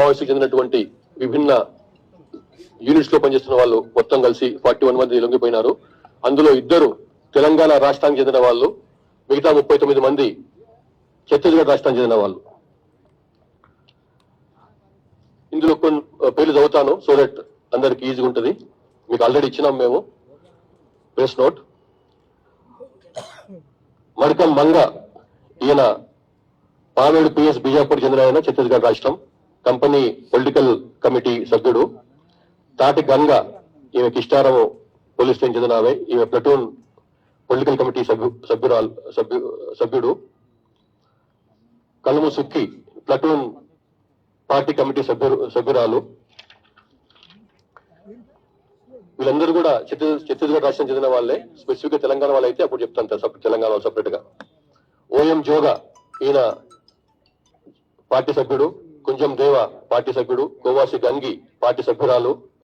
మావోయిస్టుకు చెందినటువంటి విభిన్న యూనిట్స్ లో పనిచేస్తున్న వాళ్ళు మొత్తం కలిసి 41 మంది లొంగిపోయినారు. అందులో 2 తెలంగాణ రాష్ట్రానికి చెందిన వాళ్ళు, మిగతా 39 మంది ఛత్తీస్గఢ్ రాష్ట్రానికి చెందిన వాళ్ళు. ఇందులో కొన్ని పేర్లు చదువుతాను సో దట్ అందరికి ఈజీగా ఉంటుంది. మీకు ఆల్రెడీ ఇచ్చినాం మేము ప్రెస్ నోట్. మడకం మంగ, ఈయన పావేడు పిఎస్ బిజాపూర్ చెందిన ఆయన, ఛత్తీస్గఢ్ రాష్ట్రం, కంపెనీ పొలిటికల్ కమిటీ సభ్యుడు. తాటి గంగ, ఈమె కిష్టారం పోలీస్ స్టేషన్ చెందిన ఆమె, ఈమె ప్లటూన్ పొలిటికల్ కమిటీ సభ్యుడు. కలుము సుక్కి, ప్లటూన్ పార్టీ కమిటీ సభ్యురాలు. వీళ్ళందరూ కూడా ఛత్తీస్గఢ్ రాష్ట్రం చెందిన వాళ్ళే. స్పెసిఫిక్ గా తెలంగాణ వాళ్ళు అయితే అప్పుడు చెప్తాను, తెలంగాణ వాళ్ళు సపరేట్ గా. ఓఎం జోగా, ఈయన పార్టీ సభ్యుడు. కుంజం దేవ పార్టీ సభ్యుడు. కోవాసి గంగి పార్టీ సభ్యురాలు.